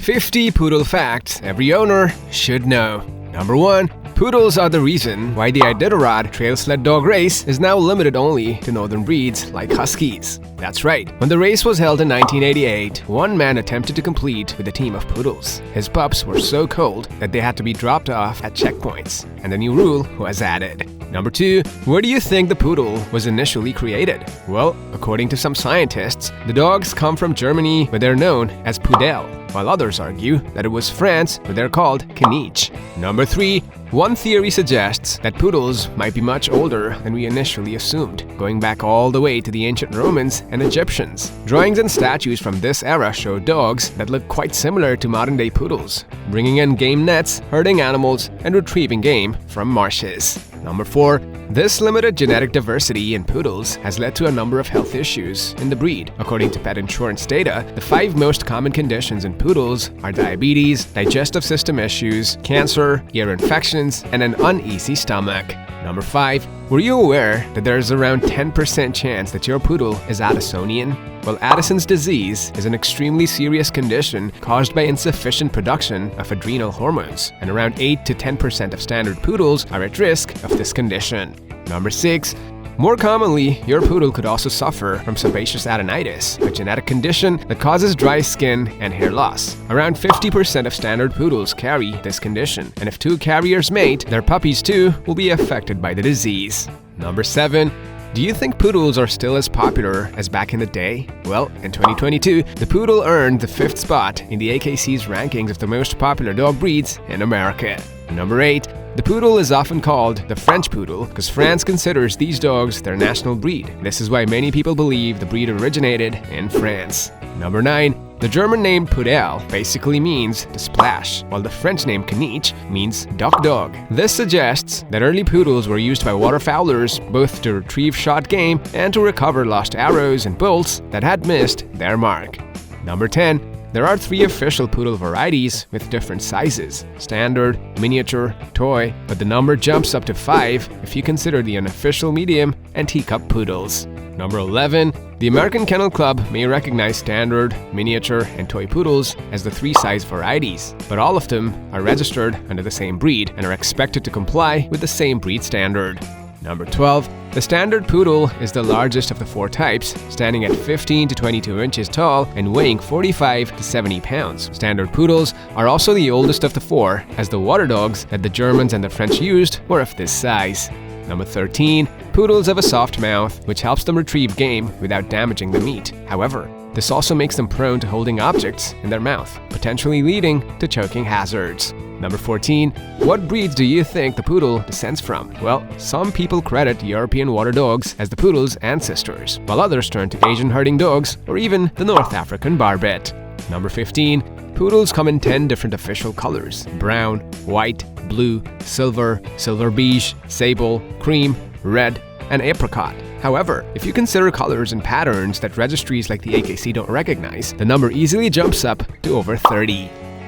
50 Poodle facts every owner should know. Number 1. Poodles are the reason why the Iditarod trail sled dog race is now limited only to northern breeds like Huskies. That's right. When the race was held in 1988, one man attempted to complete with a team of Poodles. His pups were so cold that they had to be dropped off at checkpoints, and a new rule was added. Number 2. Where do you think the Poodle was initially created? Well, according to some scientists, the dogs come from Germany where they're known as Poodle, while others argue that it was France where they're called Caniche. Number 3. One theory suggests that Poodles might be much older than we initially assumed, going back all the way to the ancient Romans and Egyptians. Drawings and statues from this era show dogs that look quite similar to modern-day Poodles, bringing in game nets, herding animals, and retrieving game from marshes. Number 4. This limited genetic diversity in Poodles has led to a number of health issues in the breed. According to pet insurance data, the 5 most common conditions in Poodles are diabetes, digestive system issues, cancer, ear infections, and an uneasy stomach. Number 5. Were you aware that there is around 10% chance that your Poodle is Addisonian? Well, Addison's disease is an extremely serious condition caused by insufficient production of adrenal hormones, and around 8 to 10% of standard Poodles are at risk of this condition. Number 6. More commonly, your Poodle could also suffer from sebaceous adenitis, a genetic condition that causes dry skin and hair loss. Around 50% of standard Poodles carry this condition, and if 2 carriers mate, their puppies too will be affected by the disease. Number 7. Do you think Poodles are still as popular as back in the day? Well, in 2022, the Poodle earned the 5th spot in the AKC's rankings of the most popular dog breeds in America. Number 8. The Poodle is often called the French Poodle because France considers these dogs their national breed. This is why many people believe the breed originated in France. Number 9. The German name Poodle basically means to splash, while the French name Caniche means duck dog. This suggests that early Poodles were used by waterfowlers both to retrieve shot game and to recover lost arrows and bolts that had missed their mark. Number 10. There are 3 official Poodle varieties with different sizes: standard, miniature, toy, but the number jumps up to 5 if you consider the unofficial medium and teacup Poodles. Number 11. The American Kennel Club may recognize standard, miniature, and toy Poodles as the 3 size varieties, but all of them are registered under the same breed and are expected to comply with the same breed standard. Number 12. The standard Poodle is the largest of the 4 types, standing at 15 to 22 inches tall and weighing 45 to 70 pounds. Standard Poodles are also the oldest of the 4, as the water dogs that the Germans and the French used were of this size. Number 13. Poodles have a soft mouth, which helps them retrieve game without damaging the meat. However, this also makes them prone to holding objects in their mouth, potentially leading to choking hazards. Number 14. What breeds do you think the Poodle descends from? Well, some people credit European water dogs as the Poodle's ancestors, while others turn to Asian herding dogs or even the North African Barbet. Number 15. Poodles come in 10 different official colors: brown, white, blue, silver, silver beige, sable, cream, red, and apricot. However, if you consider colors and patterns that registries like the AKC don't recognize, the number easily jumps up to over 30.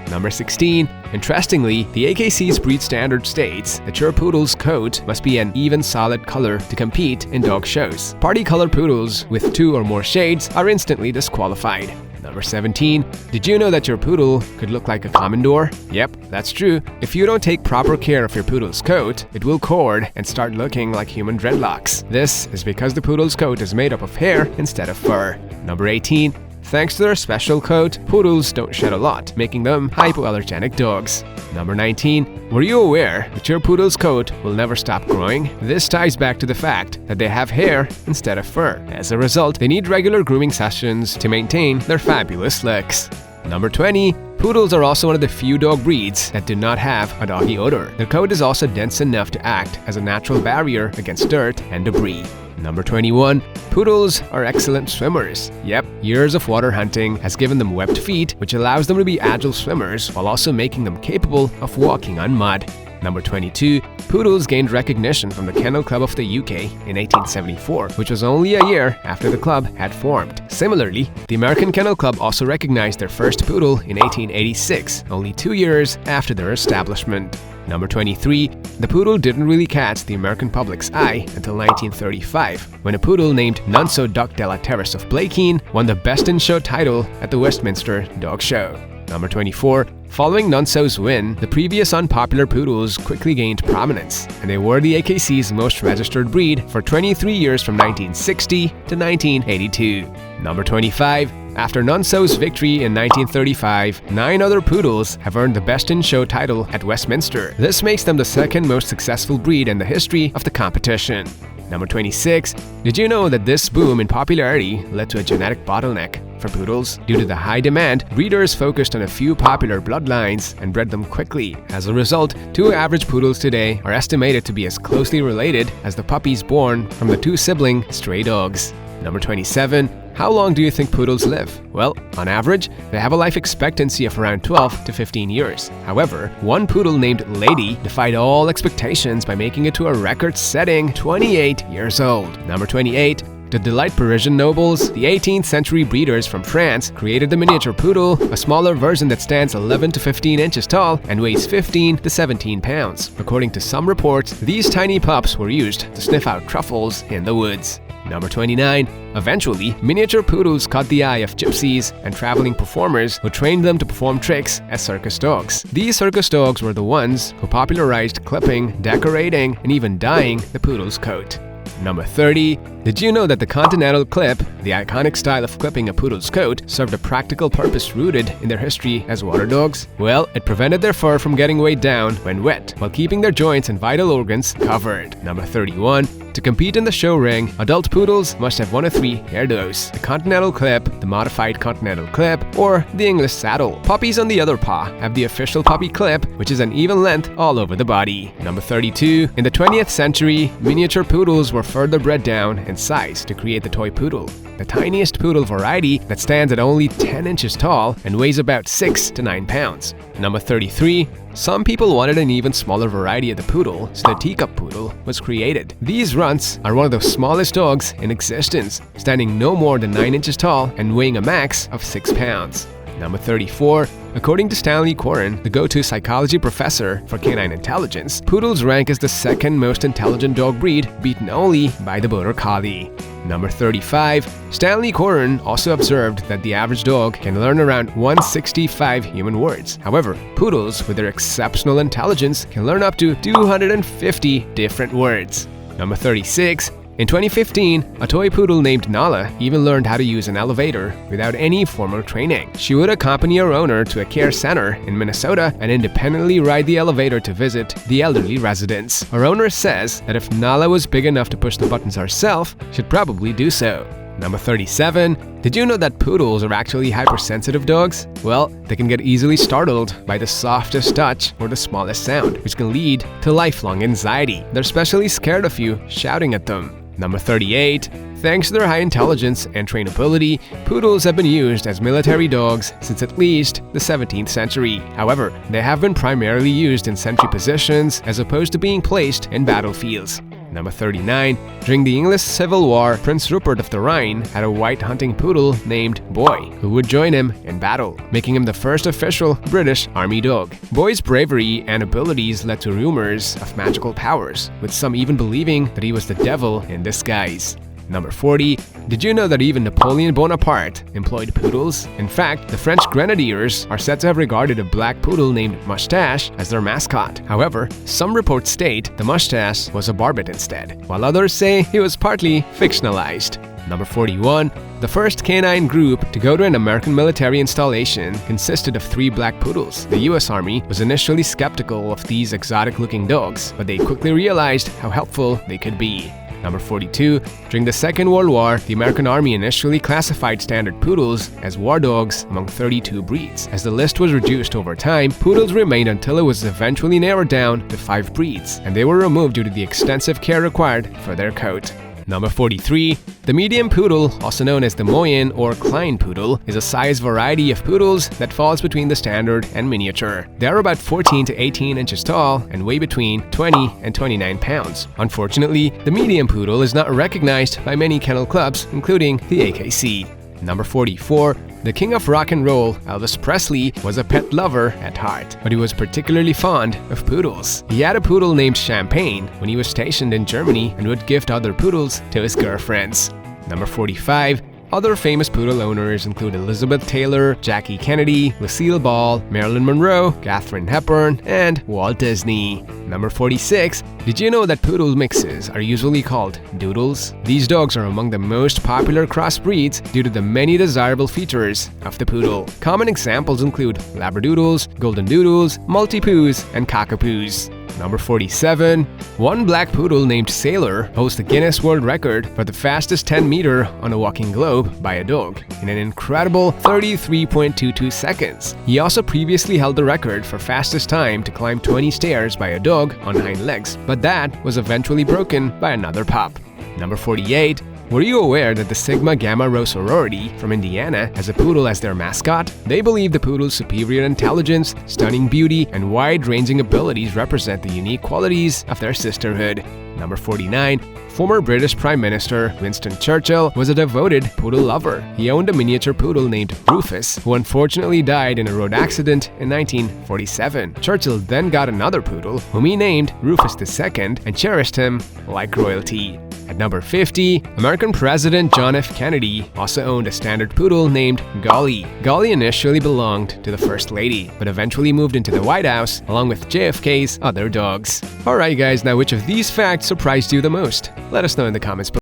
Number 16. Interestingly, the AKC's breed standard states that your Poodle's coat must be an even solid color to compete in dog shows. Party color Poodles with 2 or more shades are instantly disqualified. Number 17. Did you know that your Poodle could look like a commodore? Yep, that's true. If you don't take proper care of your Poodle's coat, it will cord and start looking like human dreadlocks. This is because the Poodle's coat is made up of hair instead of fur. Number 18. Thanks to their special coat, Poodles don't shed a lot, making them hypoallergenic dogs. Number 19. Were you aware that your Poodle's coat will never stop growing? This ties back to the fact that they have hair instead of fur. As a result, they need regular grooming sessions to maintain their fabulous looks. Number 20. Poodles are also one of the few dog breeds that do not have a doggy odor. Their coat is also dense enough to act as a natural barrier against dirt and debris. Number 21. Poodles are excellent swimmers. Yep, years of water hunting has given them webbed feet, which allows them to be agile swimmers while also making them capable of walking on mud. Number 22. Poodles gained recognition from the Kennel Club of the UK in 1874, which was only a year after the club had formed. Similarly, the American Kennel Club also recognized their first Poodle in 1886, only 2 years after their establishment. Number 23. The Poodle didn't really catch the American public's eye until 1935, when a Poodle named Nunso Duck de la Terrace of Blakeene won the Best in Show title at the Westminster Dog Show. Number 24. Following Nunso's win, the previous unpopular Poodles quickly gained prominence, and they were the AKC's most registered breed for 23 years from 1960 to 1982. Number 25. After Nunso's victory in 1935, 9 other Poodles have earned the Best in Show title at Westminster. This makes them the second most successful breed in the history of the competition. Number 26. Did you know that this boom in popularity led to a genetic bottleneck for Poodles? Due to the high demand, breeders focused on a few popular bloodlines and bred them quickly. As a result, 2 average Poodles today are estimated to be as closely related as the puppies born from the 2 sibling stray dogs. Number 27. How long do you think Poodles live? Well, on average, they have a life expectancy of around 12 to 15 years. However, one Poodle named Lady defied all expectations by making it to a record-setting 28 years old. Number 28. To delight Parisian nobles, the 18th century breeders from France created the miniature Poodle, a smaller version that stands 11 to 15 inches tall and weighs 15 to 17 pounds. According to some reports, these tiny pups were used to sniff out truffles in the woods. Number 29. Eventually, miniature Poodles caught the eye of gypsies and traveling performers who trained them to perform tricks as circus dogs. These circus dogs were the ones who popularized clipping, decorating, and even dyeing the Poodle's coat. Number 30. Did you know that the Continental clip, the iconic style of clipping a Poodle's coat, served a practical purpose rooted in their history as water dogs? Well, it prevented their fur from getting weighed down when wet, while keeping their joints and vital organs covered. Number 31. To compete in the show ring, adult Poodles must have one of 3 hairdos: the Continental clip, the modified Continental clip, or the English saddle. Puppies on the other paw have the official puppy clip, which is an even length all over the body. Number 32. In the 20th century, miniature Poodles were further bred down in size to create the toy Poodle, the tiniest Poodle variety that stands at only 10 inches tall and weighs about 6 to 9 pounds. Number 33. Some people wanted an even smaller variety of the Poodle, so the teacup Poodle was created. These runts are one of the smallest dogs in existence, standing no more than 9 inches tall and weighing a max of 6 pounds. Number 34. According to Stanley Coren, the go-to psychology professor for canine intelligence, Poodles rank as the second most intelligent dog breed, beaten only by the Border Collie. Number 35. Stanley Coren also observed that the average dog can learn around 165 human words. However, Poodles, with their exceptional intelligence, can learn up to 250 different words. Number 36. In 2015, a toy Poodle named Nala even learned how to use an elevator without any formal training. She would accompany her owner to a care center in Minnesota and independently ride the elevator to visit the elderly residents. Her owner says that if Nala was big enough to push the buttons herself, she'd probably do so. Number 37. Did you know that Poodles are actually hypersensitive dogs? Well, they can get easily startled by the softest touch or the smallest sound, which can lead to lifelong anxiety. They're especially scared of you shouting at them. Number 38. Thanks to their high intelligence and trainability, Poodles have been used as military dogs since at least the 17th century. However, they have been primarily used in sentry positions as opposed to being placed in battlefields. Number 39. During the English Civil War, Prince Rupert of the Rhine had a white hunting Poodle named Boy, who would join him in battle, making him the first official British Army dog. Boy's bravery and abilities led to rumors of magical powers, with some even believing that he was the devil in disguise. Number 40. Did you know that even Napoleon Bonaparte employed Poodles? In fact, the French Grenadiers are said to have regarded a black Poodle named Moustache as their mascot. However, some reports state the Moustache was a barbet instead, while others say he was partly fictionalized. Number 41. The first canine group to go to an American military installation consisted of 3 black Poodles. The US Army was initially skeptical of these exotic-looking dogs, but they quickly realized how helpful they could be. Number 42. During the Second World War, the American Army initially classified standard Poodles as war dogs among 32 breeds. As the list was reduced over time, Poodles remained until it was eventually narrowed down to 5 breeds, and they were removed due to the extensive care required for their coat. Number 43. The medium Poodle, also known as the Moyen or Klein Poodle, is a size variety of Poodles that falls between the standard and miniature. They are about 14 to 18 inches tall and weigh between 20 and 29 pounds. Unfortunately, the medium Poodle is not recognized by many kennel clubs, including the AKC. Number 44. The king of rock and roll, Elvis Presley, was a pet lover at heart, but he was particularly fond of Poodles. He had a Poodle named Champagne when he was stationed in Germany and would gift other Poodles to his girlfriends. Number 45. Other famous poodle owners include Elizabeth Taylor, Jackie Kennedy, Lucille Ball, Marilyn Monroe, Katharine Hepburn, and Walt Disney. Number 46. Did you know that poodle mixes are usually called doodles? These dogs are among the most popular crossbreeds due to the many desirable features of the poodle. Common examples include labradoodles, golden doodles, multipoos, and cockapoos. Number 47. One black poodle named Sailor holds the Guinness World Record for the fastest 10-meter on a walking globe by a dog in an incredible 33.22 seconds. He also previously held the record for fastest time to climb 20 stairs by a dog on hind legs, but that was eventually broken by another pup. Number 48. Were you aware that the Sigma Gamma Rho sorority from Indiana has a poodle as their mascot? They believe the poodle's superior intelligence, stunning beauty, and wide-ranging abilities represent the unique qualities of their sisterhood. Number 49. Former British Prime Minister Winston Churchill was a devoted poodle lover. He owned a miniature poodle named Rufus, who unfortunately died in a road accident in 1947. Churchill then got another poodle, whom he named Rufus II, and cherished him like royalty. At number 50, American President John F. Kennedy also owned a standard poodle named Golly. Golly initially belonged to the First Lady, but eventually moved into the White House along with JFK's other dogs. Alright guys, now which of these facts surprised you the most? Let us know in the comments below.